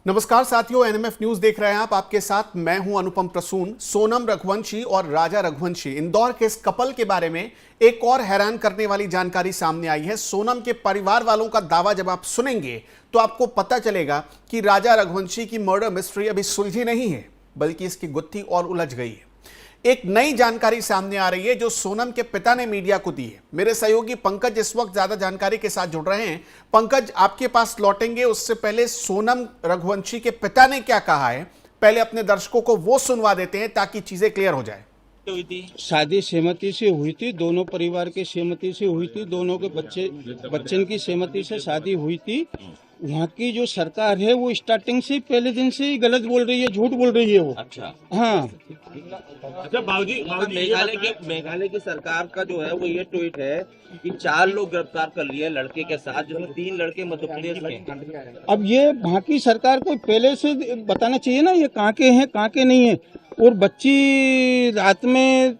नमस्कार साथियों, NMF news देख रहे हैं आप। आपके साथ मैं हूं अनुपम प्रसून। सोनम रघुवंशी और राजा रघुवंशी, इंदौर के इस कपल के बारे में एक और हैरान करने वाली जानकारी सामने आई है। सोनम के परिवार वालों का दावा जब आप सुनेंगे तो आपको पता चलेगा कि राजा रघुवंशी की मर्डर मिस्ट्री अभी सुलझी नहीं है, बल्कि इसकी गुत्थी और उलझ गई है। एक नई जानकारी सामने आ रही है जो सोनम के पिता ने मीडिया को दी है। मेरे सहयोगी पंकज इस वक्त ज्यादा जानकारी के साथ जुड़ रहे हैं। पंकज, आपके पास लौटेंगे, उससे पहले सोनम रघुवंशी के पिता ने क्या कहा है, पहले अपने दर्शकों को वो सुनवा देते हैं ताकि चीजें क्लियर हो जाए। शादी सहमति से हुई थी, दोनों परिवार की सहमति से हुई थी, दोनों के बच्चन की सहमति से शादी हुई थी। वहाँ की जो सरकार है वो स्टार्टिंग से पहले दिन से ही गलत बोल रही है, झूठ बोल रही है वो। अच्छा हाँ, अच्छा बाबूजी, मेघालय की सरकार का जो है वो ये ट्वीट है कि 4 लोग गिरफ्तार कर लिए लड़के के साथ, जिसमें 3 लड़के मध्य प्रदेश के। अब ये वहाँ की सरकार को पहले से बताना चाहिए ना ये कहाँ के हैं कहाँ के नहीं है। और बच्ची रात में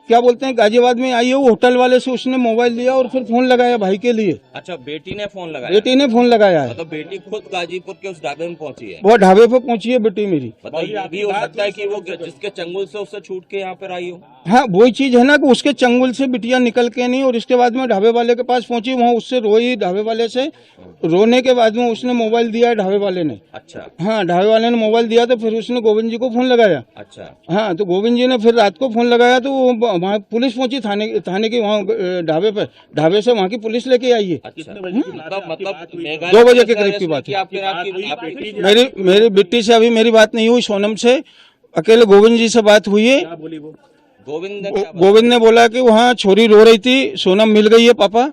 क्या बोलते हैं गाजियाबाद में आई है, वो होटल वाले से उसने मोबाइल लिया और फिर फोन लगाया भाई के लिए। अच्छा, बेटी ने फोन लगाया? बेटी ने फोन लगाया है। मतलब बेटी खुद गाजीपुर के उस ढाबे में पहुंची है? वो ढाबे पे पहुंची है बेटी मेरी। मतलब ये भी हो सकता है कि वो जिसके चंगुल से उससे छूट के यहाँ पर आई हो। हाँ, वही चीज है ना कि उसके चंगुल से बिटिया निकल के नहीं, और इसके बाद में ढाबे वाले के पास पहुंची, वहाँ उससे रोई ढाबे वाले से। रोने के बाद में उसने मोबाइल दिया है ढाबे वाले ने। अच्छा हाँ, ढाबे वाले ने मोबाइल दिया तो फिर उसने गोविंद जी को फोन लगाया। अच्छा हाँ, तो गोविंद जी ने फिर रात को फोन लगाया तो वहाँ पुलिस पहुंची थाने की, वहाँ ढाबे पे, ढाबे से वहाँ की पुलिस लेके आई है। अच्छा मतलब 2 बजे के करीब की बात है। मेरी बेटी से अभी मेरी बात नहीं हुई, सोनम से अकेले गोविंद जी से बात हुई है। गोविंद ने बोला कि वहाँ छोरी रो रही थी, सोनम मिल गई है पापा,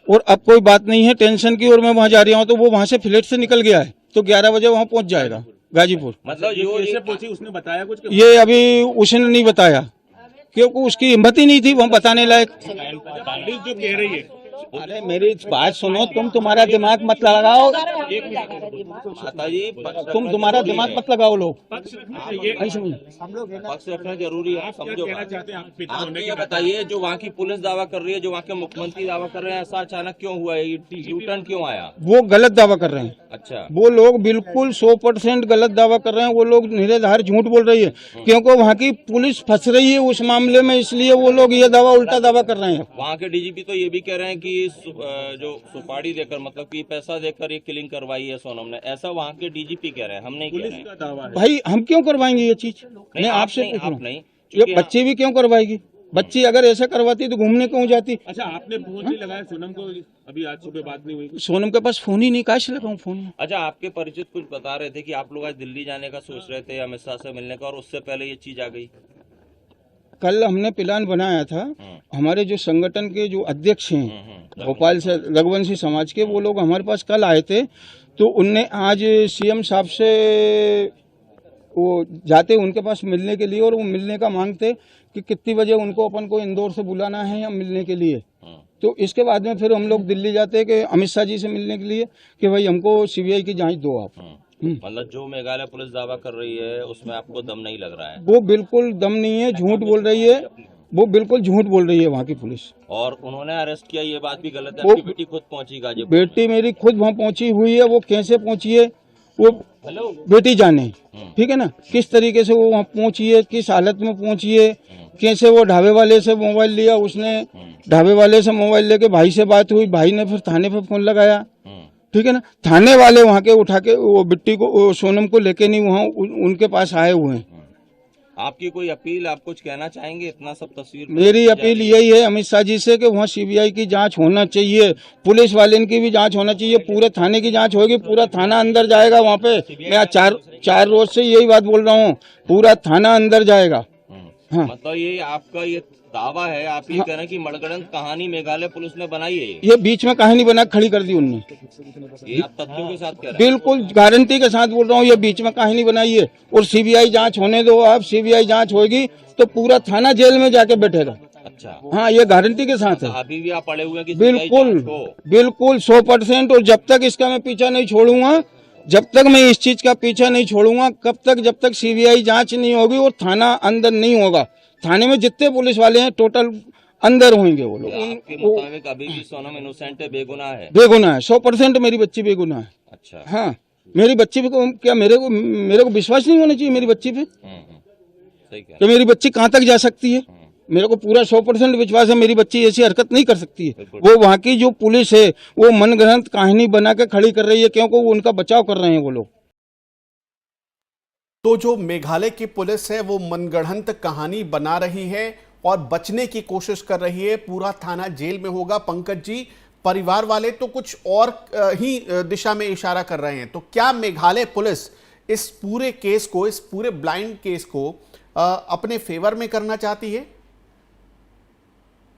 और अब कोई बात नहीं है टेंशन की, और मैं वहाँ जा रही हूँ। तो वो वहाँ से फ्लैट से निकल गया है, तो 11 बजे वहाँ पहुँच जाएगा गाजीपुर। मतलब ये पूछी, उसने बताया कुछ? ये अभी उसने नहीं बताया क्योंकि उसकी हिम्मत ही नहीं थी वहाँ बताने लायक। जो कह रही है, अरे मेरी बात सुनो, तुम्हारा दिमाग मत लगाओ, तुम तुम्हारा दिमाग मत लगाओ लोग। पक्ष रखना जरूरी है, समझो। आप ये बताइए, जो वहाँ की पुलिस दावा कर रही है, जो वहाँ के मुख्यमंत्री दावा कर रहे हैं, ऐसा अचानक क्यों हुआ है? यू टर्न क्यों आया? वो गलत दावा कर रहे हैं। अच्छा, वो लोग बिल्कुल 100% गलत दावा कर रहे हैं। वो लोग निराधार झूठ बोल रही है, क्योंकि वहाँ की पुलिस फंस रही है उस मामले में, इसलिए वो लोग ये दावा उल्टा दावा कर रहे हैं। वहाँ के डीजीपी तो ये भी कह रहे हैं कि जो सुपारी देकर, मतलब कि पैसा देकर ये किलिंग करवाई है सोनम ने, ऐसा वहाँ के डीजीपी कह रहे हैं, हम नहीं कह रहे हैं। भाई हम क्यों करवाएंगे ये चीज? मैं आपसे पूछ रहा हूँ, ये बच्ची भी क्यों करवाएगी? बच्ची अगर ऐसा करवाती तो घूमने क्यों जाती? अच्छा, आपने फोन नहीं लगाया सोनम को? अभी आज सुबह बात नहीं हुई? सोनम के पास फोन ही नहीं, काश लगाऊं फोन। अच्छा, आपके परिचित कुछ बता रहे थे कि आप लोग आज दिल्ली जाने का सोच रहे थे अमित शाह से मिलने का, और उससे पहले ये चीज आ गई। कल हमने प्लान बनाया था, हमारे जो संगठन के जो अध्यक्ष हैं भोपाल से, रघुवंशी समाज के, वो लोग हमारे पास कल आए थे। तो उनने आज सीएम साहब से वो जाते उनके पास मिलने के लिए, और वो मिलने का मांगते कि कितनी बजे उनको अपन को इंदौर से बुलाना है या मिलने के लिए। तो इसके बाद में फिर हम लोग दिल्ली जाते कि अमित शाह जी से मिलने के लिए कि भाई हमको सीबीआई की जांच दो आप। मतलब जो मेघालय पुलिस दावा कर रही है उसमें आपको दम नहीं लग रहा है? वो बिल्कुल दम नहीं है, झूठ बोल रही है, वो बिल्कुल झूठ बोल रही है वहाँ की पुलिस। और उन्होंने अरेस्ट किया, ये बात भी गलत है? आपकी बेटी खुद पहुंची गाजीपुर? बेटी मेरी खुद वहाँ पहुंची हुई है। वो कैसे पहुंची है वो बेटी जाने, ठीक है ना, किस तरीके से वो वहाँ पहुंची है, किस हालत में पहुंची है, कैसे वो ढाबे वाले से मोबाइल लिया, उसने ढाबे वाले से मोबाइल लेके भाई से बात हुई, भाई ने फिर थाने पे फोन लगाया, ठीक है ना। थाने वाले वहाँ के उठा के वो बिट्टी को, सोनम को लेके नहीं वहाँ उनके पास आए हुए हैं। आपकी कोई अपील, आप कुछ कहना चाहेंगे? इतना सब तस्वीर, मेरी अपील यही है अमित शाह जी से कि वहाँ सीबीआई की जांच होना चाहिए, पुलिस वाले की भी जांच होना चाहिए, पूरे थाने की जांच होगी, पूरा थाना अंदर जाएगा वहाँ पे। मैं चार रोज से यही बात बोल रहा हूँ, पूरा थाना अंदर जाएगा। हाँ, मतलब ये आपका ये दावा है, आप ये कह रहे हैं कि मनगढ़ंत कहानी मेघालय पुलिस ने बनाई है? ये बीच में कहानी बना खड़ी कर दी उनने। ये आप तथ्यों के साथ कह रहे हैं? बिल्कुल गारंटी के साथ बोल रहा हूँ, ये बीच में कहानी बनाई है। और सीबीआई जांच होने दो आप, सीबीआई जांच होगी तो पूरा थाना जेल में जाके बैठेगा। अच्छा, हाँ, ये गारंटी के साथ है। अभी भी आप पड़े हुए हैं कि बिल्कुल बिल्कुल 100%। और जब तक इसका मैं पीछा नहीं छोड़ूंगा, जब तक मैं इस चीज का पीछा नहीं छोड़ूंगा, कब तक, जब तक सीबीआई जांच नहीं होगी और थाना अंदर नहीं होगा। थाने में जितने पुलिस वाले हैं टोटल अंदर होंगे वो लोग। आपके मुताबिक अभी भी सोनम इनोसेंट है, बेगुनाह है? बेगुनाह है, 100% मेरी बच्ची बेगुनाह है। अच्छा, हाँ, मेरी बच्ची पे क्या मेरे को विश्वास नहीं होना चाहिए मेरी बच्ची पे सही कह कि मेरी बच्ची कहाँ तक जा सकती है। मेरे को पूरा 100% विश्वास है मेरी बच्ची ऐसी हरकत नहीं कर सकती है। वो वहाँ की जो पुलिस है वो मनगढ़ंत कहानी बना के खड़ी कर रही है, क्योंकि वो उनका बचाव कर रहे हैं वो लोग। तो जो मेघालय की पुलिस है वो मनगढ़ंत कहानी बना रही है और बचने की कोशिश कर रही है। पूरा थाना जेल में होगा। पंकज जी, परिवार वाले तो कुछ और ही दिशा में इशारा कर रहे हैं। तो क्या मेघालय पुलिस इस पूरे केस को, इस पूरे ब्लाइंड केस को अपने फेवर में करना चाहती है?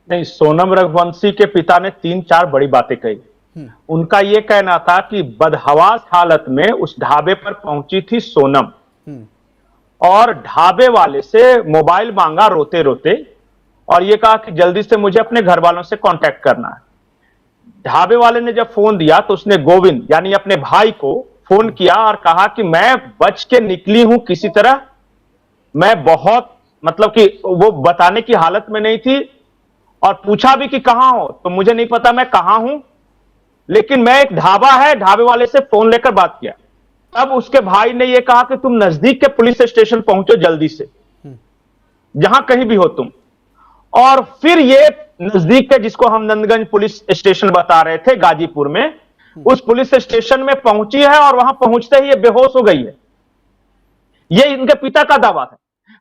नहीं, सोनम रघुवंशी के पिता ने 3-4 बड़ी बातें कही। उनका यह कहना था कि बदहवास हालत में उस ढाबे पर पहुंची थी सोनम और ढाबे वाले से मोबाइल मांगा रोते रोते और यह कहा कि जल्दी से मुझे अपने घर वालों से कांटेक्ट करना है। ढाबे वाले ने जब फोन दिया तो उसने गोविंद यानी अपने भाई को फोन किया और कहा कि मैं बच के निकली हूं किसी तरह, मैं बहुत मतलब कि वो बताने की हालत में नहीं थी और पूछा भी कि कहां हो, तो मुझे नहीं पता मैं कहां हूं, लेकिन मैं एक ढाबा है, ढाबे वाले से फोन लेकर बात किया। तब उसके भाई ने यह कहा कि तुम नजदीक के पुलिस स्टेशन पहुंचो जल्दी से, जहां कहीं भी हो तुम। और फिर ये नजदीक के जिसको हम नंदगंज पुलिस स्टेशन बता रहे थे गाजीपुर में, उस पुलिस स्टेशन में पहुंची है और वहां पहुंचते ही ये बेहोश हो गई है। ये इनके पिता का दावा है।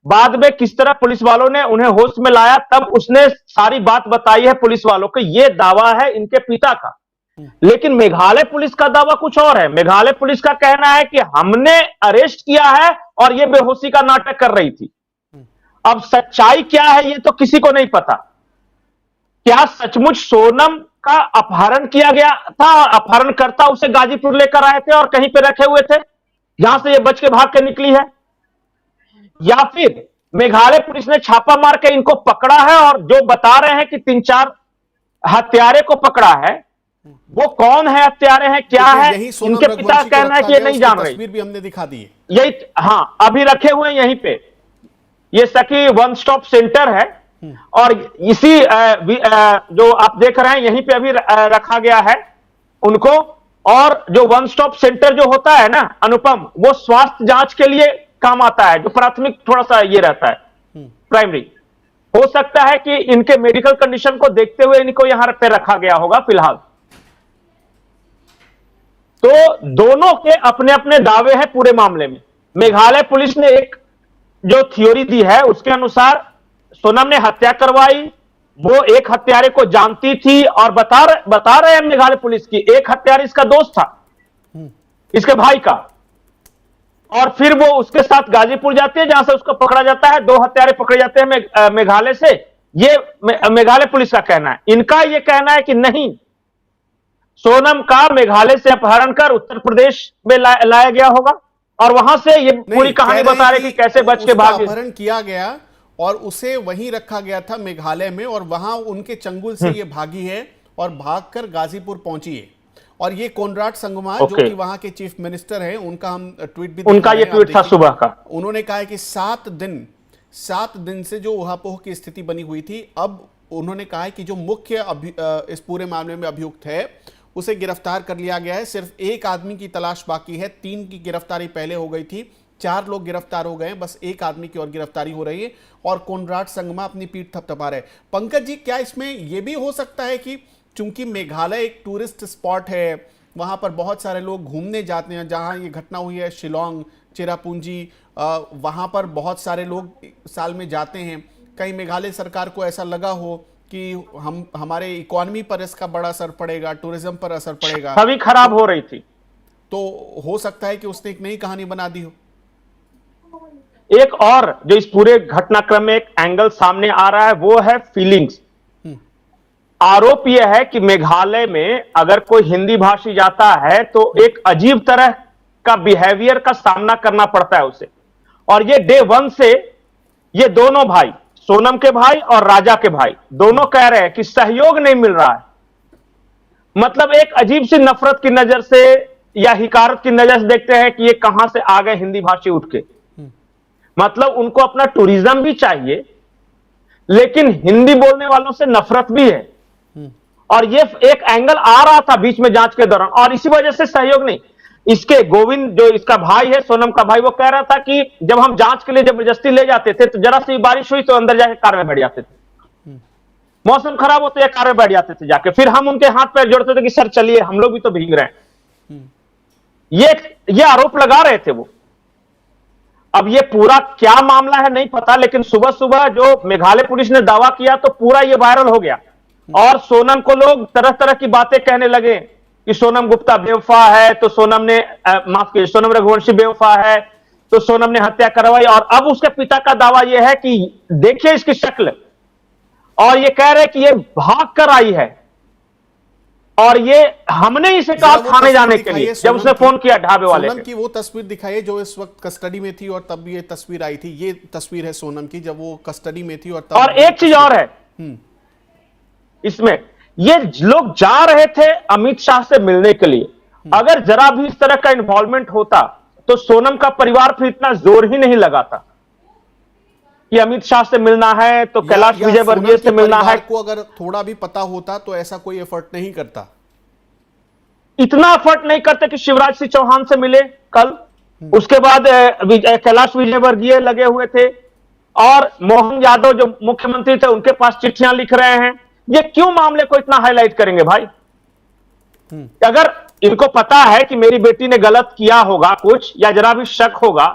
बाद में किस तरह पुलिस वालों ने उन्हें होश में लाया तब उसने सारी बात बताई है पुलिस वालों को। यह दावा है इनके पिता का। लेकिन मेघालय पुलिस का दावा कुछ और है। मेघालय पुलिस का कहना है कि हमने अरेस्ट किया है और यह बेहोशी का नाटक कर रही थी। अब सच्चाई क्या है यह तो किसी को नहीं पता। क्या सचमुच सोनम का अपहरण किया गया था, अपहरणकर्ता उसे गाजीपुर लेकर आए थे और कहीं पे रखे हुए थे जहां से यह बच के भाग के निकली है, या फिर मेघालय पुलिस ने छापा मार के इनको पकड़ा है और जो बता रहे हैं कि 3-4 हत्यारे को पकड़ा है, वो कौन है, हत्यारे हैं, क्या है, इनके पिता का कहना है कि ये नहीं जान रही। तस्वीर भी हमने दिखा दी है यही, हाँ, अभी रखे हुए हैं यहीं पे। ये सखी वन स्टॉप सेंटर है और इसी जो आप देख रहे हैं यहीं पे अभी रखा गया है उनको। और जो वन स्टॉप सेंटर जो होता है ना अनुपम, वो स्वास्थ्य जांच के लिए काम आता है, जो प्राथमिक थोड़ा सा ये रहता है प्राइमरी। हो सकता है कि इनके मेडिकल कंडीशन को देखते हुए इनको यहां पे रखा गया होगा फिलहाल। तो दोनों के अपने अपने दावे हैं पूरे मामले में। मेघालय पुलिस ने एक जो थ्योरी दी है उसके अनुसार सोनम ने हत्या करवाई, वो एक हत्यारे को जानती थी और बता रहे हैं मेघालय पुलिस की एक हत्यारा इसका दोस्त था, इसके भाई का। और फिर वो उसके साथ गाजीपुर जाती है जहां से उसको पकड़ा जाता है। 2 हत्यारे पकड़े जाते हैं मेघालय से। ये मेघालय पुलिस का कहना है। इनका यह कहना है कि नहीं, सोनम का मेघालय से अपहरण कर उत्तर प्रदेश में लाया गया होगा और वहां से ये पूरी कहानी बता रहे कि कैसे बच के भागे। अपहरण किया गया और उसे वहीं रखा गया था मेघालय में और वहां उनके चंगुल से ये भागी है और भागकर गाजीपुर पहुंची है। और ये कोनराड संगमा जो कि वहां के चीफ मिनिस्टर हैं, उनका हम ट्वीट भी, उनका ये ट्वीट था सुबह का। उन्होंने कहा है कि 7 दिन से जो उहापोह की स्थिति बनी हुई थी, अब उन्होंने कहा है कि जो मुख्य इस पूरे मामले में अभियुक्त है उसे गिरफ्तार कर लिया गया है। सिर्फ एक आदमी की तलाश बाकी है। 3 की गिरफ्तारी पहले हो गई थी, 4 लोग गिरफ्तार हो गए, बस एक आदमी की और गिरफ्तारी हो रही है और कोनराड संगमा अपनी पीठ थपथपा रहे। पंकज जी, क्या इसमें यह भी हो सकता है कि चूंकि मेघालय एक टूरिस्ट स्पॉट है, वहां पर बहुत सारे लोग घूमने जाते हैं, जहां ये घटना हुई है शिलोंग, चिरापुंजी, वहां पर बहुत सारे लोग साल में जाते हैं, कहीं मेघालय सरकार को ऐसा लगा हो कि हमारे इकोनॉमी पर इसका बड़ा असर पड़ेगा, टूरिज्म पर असर पड़ेगा, छवि खराब हो रही थी, तो हो सकता है कि उसने एक नई कहानी बना दी हो। एक और जो इस पूरे घटनाक्रम में एक एंगल सामने आ रहा है वो है फीलिंग्स। आरोप यह है कि मेघालय में अगर कोई हिंदी भाषी जाता है तो एक अजीब तरह का बिहेवियर का सामना करना पड़ता है उसे। और ये डे 1 से ये दोनों भाई, सोनम के भाई और राजा के भाई, दोनों कह रहे हैं कि सहयोग नहीं मिल रहा है। मतलब एक अजीब सी नफरत की नजर से या हिकारत की नजर से देखते हैं कि ये कहां से आ गए हिंदी भाषी उठ के। मतलब उनको अपना टूरिज्म भी चाहिए लेकिन हिंदी बोलने वालों से नफरत भी है। और ये एक एंगल आ रहा था बीच में जांच के दौरान और इसी वजह से सहयोग नहीं। इसके गोविंद जो इसका भाई है, सोनम का भाई, वो कह रहा था कि जब हम जांच के लिए जबरदस्ती ले जाते थे तो जरा सी बारिश हुई तो अंदर जाके कार में बैठ जाते थे, मौसम खराब हो तो ये कार में बैठ जाते थे जाके, फिर हम उनके हाथ पैर जोड़ते थे कि सर चलिए हम लोग भी तो भीग रहे हैं। ये आरोप लगा रहे थे वो। अब ये पूरा क्या मामला है नहीं पता, लेकिन सुबह सुबह जो मेघालय पुलिस ने दावा किया तो पूरा ये वायरल हो गया और सोनम को लोग तरह तरह की बातें कहने लगे कि सोनम गुप्ता बेवफा है, तो सोनम ने माफ कीजिए, सोनम रघुवंशी बेवफा है, तो सोनम ने हत्या करवाई। और अब उसके पिता का दावा यह है कि देखिए इसकी शक्ल, और ये कह रहे कि ये भाग कर आई है और ये हमने इसे कहा थाने जाने के लिए जब उसने फोन किया ढाबे वाले सोनम की वो तस्वीर दिखाइए जो इस वक्त कस्टडी में थी और तब ये तस्वीर आई थी। ये तस्वीर है सोनम की जब वो कस्टडी में थी और तब। और एक चीज और है इसमें, ये लोग जा रहे थे अमित शाह से मिलने के लिए, अगर जरा भी इस तरह का इन्वॉल्वमेंट होता तो सोनम का परिवार फिर इतना जोर ही नहीं लगाता कि अमित शाह से मिलना है तो कैलाश विजयवर्गीय से मिलना है। को अगर थोड़ा भी पता होता तो ऐसा कोई एफर्ट नहीं करता, इतना एफर्ट नहीं करते कि शिवराज सिंह चौहान से मिले कल, उसके बाद कैलाश विजयवर्गीय लगे हुए थे और मोहन यादव जो मुख्यमंत्री थे उनके पास चिट्ठियां लिख रहे हैं। ये क्यों मामले को इतना हाईलाइट करेंगे भाई? अगर इनको पता है कि मेरी बेटी ने गलत किया होगा कुछ या जरा भी शक होगा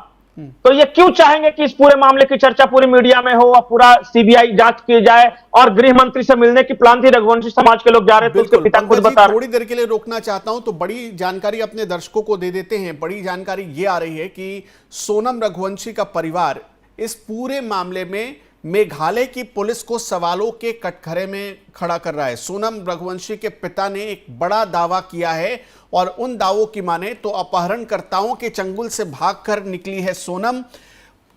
तो ये क्यों चाहेंगे कि इस पूरे मामले की चर्चा पूरी मीडिया में हो और पूरा सीबीआई जांच की जाए? और गृह मंत्री से मिलने की प्लान थी, रघुवंशी समाज के लोग जा रहे थे, उसके पिता खुद बता रहे। थोड़ी देर के लिए रोकना चाहता हूं तो बड़ी जानकारी अपने दर्शकों को दे देते हैं। बड़ी जानकारी ये आ रही है कि सोनम रघुवंशी का परिवार इस पूरे मामले में मेघालय की पुलिस को सवालों के कटघरे में खड़ा कर रहा है। सोनम रघुवंशी के पिता ने एक बड़ा दावा किया है और उन दावों की माने तो अपहरणकर्ताओं के चंगुल से भागकर निकली है सोनम।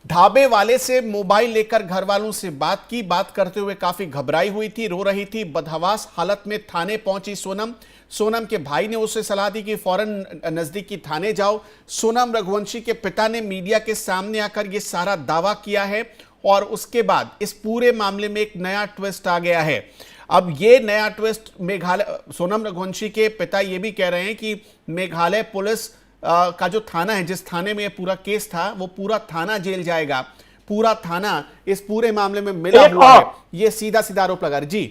ढाबे वाले से मोबाइल लेकर घर वालों से बात करते हुए काफी घबराई हुई थी, रो रही थी। बदहवास हालत में थाने पहुंची सोनम। सोनम के भाई ने उसे सलाह दी कि फौरन नजदीकी थाने जाओ। सोनम रघुवंशी के पिता ने मीडिया के सामने आकर यह सारा दावा किया है और उसके बाद इस पूरे मामले में एक नया ट्विस्ट आ गया है। अब ये नया ट्विस्ट मेघालय, सोनम रघुवंशी के पिता ये भी कह रहे हैं कि मेघालय पुलिस का जो थाना है, जिस थाने में ये पूरा केस था, वो पूरा थाना जेल जाएगा। पूरा थाना इस पूरे मामले में मिला हुआ है। ये सीधा सीधा आरोप लगा रहे जी।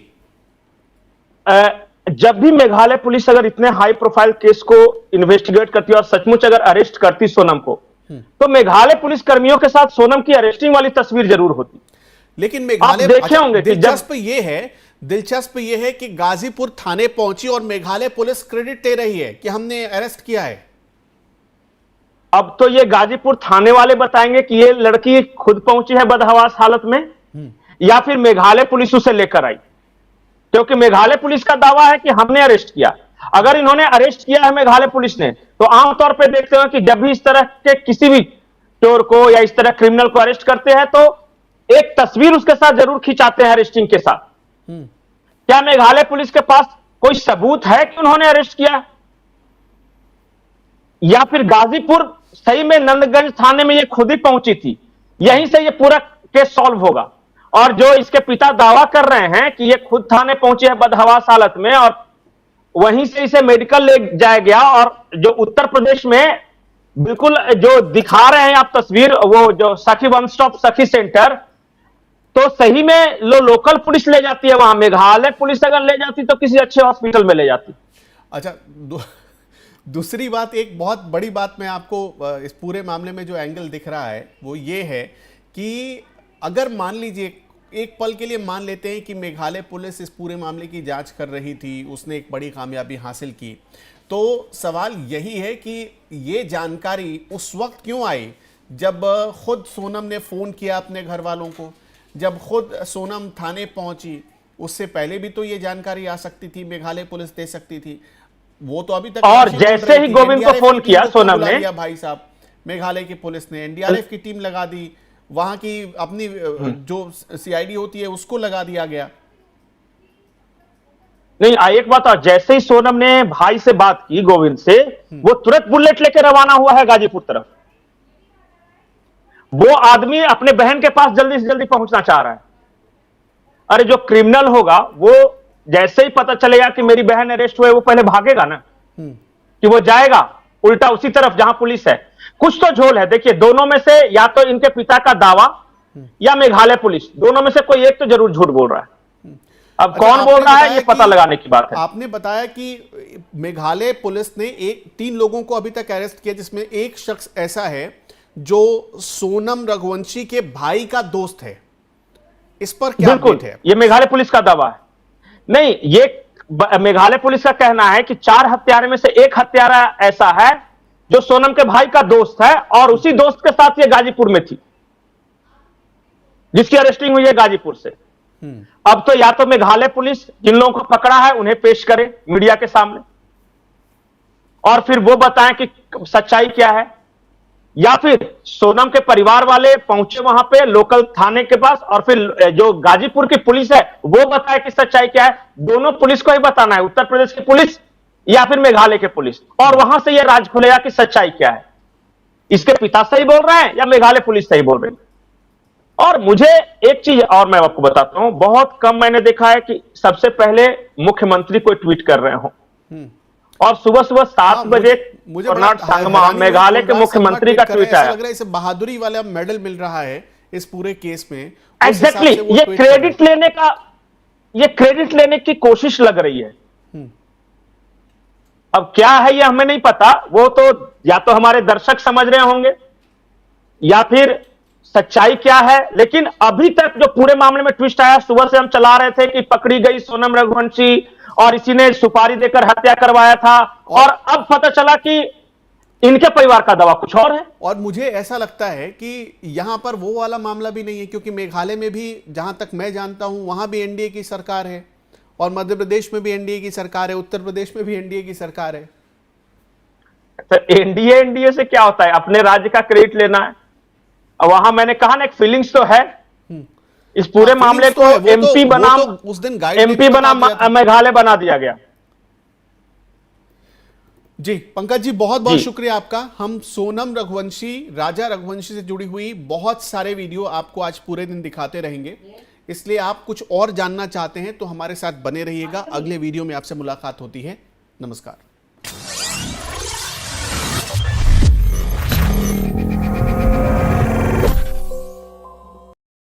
जब भी मेघालय पुलिस अगर इतने हाई प्रोफाइल केस को इन्वेस्टिगेट करती और सचमुच अगर अरेस्ट करती सोनम को, तो मेघालय पुलिस कर्मियों के साथ सोनम की अरेस्टिंग वाली तस्वीर जरूर होती। लेकिन मेघालय देखे होंगे दिलचस्प ये है कि गाजीपुर थाने पहुंची और मेघालय पुलिस क्रेडिट दे रही है कि हमने अरेस्ट किया है। अब तो ये गाजीपुर थाने वाले बताएंगे कि ये लड़की खुद पहुंची है बदहवास हालत में या फिर मेघालय पुलिस उसे लेकर आई, क्योंकि मेघालय पुलिस का दावा है कि हमने अरेस्ट किया। अगर इन्होंने अरेस्ट किया है मेघालय पुलिस ने, तो आमतौर पे देखते हैं कि जब भी इस तरह के किसी भी चोर को या इस तरह क्रिमिनल को अरेस्ट करते हैं तो एक तस्वीर उसके साथ जरूर खिंचाते हैं अरेस्टिंग के साथ। क्या मेघालय पुलिस के पास कोई सबूत है कि उन्होंने अरेस्ट किया, या फिर गाजीपुर सही में नंदगंज थाने में ये खुद ही पहुंची थी, यहीं से ये पूरा केस सॉल्व होगा? और जो इसके पिता दावा कर रहे हैं कि ये खुद थाने पहुंचे हैं बदहवास हालत में और वहीं से इसे मेडिकल ले जाया गया, और जो उत्तर प्रदेश में बिल्कुल जो दिखा रहे हैं आप तस्वीर, वो जो सखी वन स्टॉप सखी सेंटर, तो सही में लोकल पुलिस ले जाती है वहां। मेघालय पुलिस अगर ले जाती तो किसी अच्छे हॉस्पिटल में ले जाती। अच्छा, दूसरी बात, एक बहुत बड़ी बात मैं आपको इस पूरे मामले में जो एंगल दिख रहा है वो ये है कि अगर मान लीजिए एक पल के लिए मान लेते हैं कि मेघालय पुलिस इस पूरे मामले की जांच कर रही थी, उसने एक बड़ी कामयाबी हासिल की, तो सवाल यही है कि ये जानकारी उस वक्त क्यों आई जब खुद सोनम ने फ़ोन किया अपने घर वालों को, जब खुद सोनम थाने पहुंची। उससे पहले भी तो ये जानकारी आ सकती थी, मेघालय पुलिस दे सकती थी। वो तो अभी तक, और जैसे ही गोविंद को फोन किया सोनम ने, भाई साहब, मेघालय की पुलिस ने एनडीआरएफ की टीम लगा दी, वहां की अपनी जो सीआईडी होती है उसको लगा दिया गया। नहीं, एक बात और, जैसे ही सोनम ने भाई से बात की गोविंद से, वो तुरंत बुलेट लेके रवाना हुआ है गाजीपुर तरफ। वो आदमी अपने बहन के पास जल्दी से जल्दी पहुंचना चाह रहा है। अरे जो क्रिमिनल होगा वो जैसे ही पता चलेगा कि मेरी बहन अरेस्ट हुए, वो पहले भागेगा ना, कि वो जाएगा उल्टा उसी तरफ जहां पुलिस है। कुछ तो झोल है। देखिए, दोनों में से या तो इनके पिता का दावा या मेघालय पुलिस, दोनों में से कोई एक तो जरूर झूठ बोल रहा है। अब अच्छा, कौन बोल आपने रहा है बताया ये पता कि- लगाने की बात है। आपने बताया कि मेघालय पुलिस ने 3 लोगों को अभी तक अरेस्ट किया, जिसमें एक शख्स ऐसा है जो सोनम रघुवंशी के भाई का दोस्त है। इस पर क्या बिल्कुल, अपडेट है? ये मेघालय पुलिस का दावा है। नहीं, ये मेघालय पुलिस का कहना है कि 4 हत्यारे में से एक हत्यारा ऐसा है जो सोनम के भाई का दोस्त है और उसी दोस्त के साथ ये गाजीपुर में थी, जिसकी अरेस्टिंग हुई है गाजीपुर से। अब तो या तो मेघालय पुलिस जिन लोगों को पकड़ा है उन्हें पेश करे मीडिया के सामने और फिर वो बताएं कि सच्चाई क्या है, या फिर सोनम के परिवार वाले पहुंचे वहां पे लोकल थाने के पास और फिर जो गाजीपुर की पुलिस है वो बताए कि सच्चाई क्या है। दोनों पुलिस को ही बताना है, उत्तर प्रदेश की पुलिस या फिर मेघालय के पुलिस, और वहां से यह राज खुलेगा कि सच्चाई क्या है। इसके पिता सही बोल रहे हैं या मेघालय पुलिस सही बोल रही है। और मुझे एक चीज और मैं आपको बताता हूं, बहुत कम मैंने देखा है कि सबसे पहले मुख्यमंत्री कोई ट्वीट कर रहे हो और सुबह सुबह 7 बजे कर्नाटक संगमा मेघालय के मुख्यमंत्री का ट्वीट आया। लग रहा है इसे बहादुरी वाला मेडल मिल रहा है इस पूरे केस में। एग्जैक्टली, ये क्रेडिट लेने की कोशिश लग रही है। अब क्या है ये हमें नहीं पता, वो तो या तो हमारे दर्शक समझ रहे होंगे या फिर सच्चाई क्या है। लेकिन अभी तक जो पूरे मामले में ट्विस्ट आया, सुबह से हम चला रहे थे कि पकड़ी गई सोनम रघुवंशी और इसी ने सुपारी देकर हत्या करवाया था, और अब पता चला कि इनके परिवार का दावा कुछ और है। और मुझे ऐसा लगता है कि यहां पर वो वाला मामला भी नहीं है, क्योंकि मेघालय में भी जहां तक मैं जानता हूं वहां भी एनडीए की सरकार है और मध्य प्रदेश में भी एनडीए की सरकार है, उत्तर प्रदेश में भी एनडीए की सरकार है। तो एनडीए से क्या होता है, अपने राज्य का क्रेडिट लेना है। वहां मैंने कहा ना, एक फीलिंग्स तो है इस पूरे मामले को। एमपी बनाम उस दिन एमपी बनाम मेघालय बना दिया गया। जी पंकज जी, बहुत बहुत शुक्रिया आपका। हम सोनम रघुवंशी, राजा रघुवंशी से जुड़ी हुई बहुत सारे वीडियो आपको आज पूरे दिन दिखाते रहेंगे, इसलिए आप कुछ और जानना चाहते हैं तो हमारे साथ बने रहिएगा। अगले वीडियो में आपसे मुलाकात होती है। नमस्कार।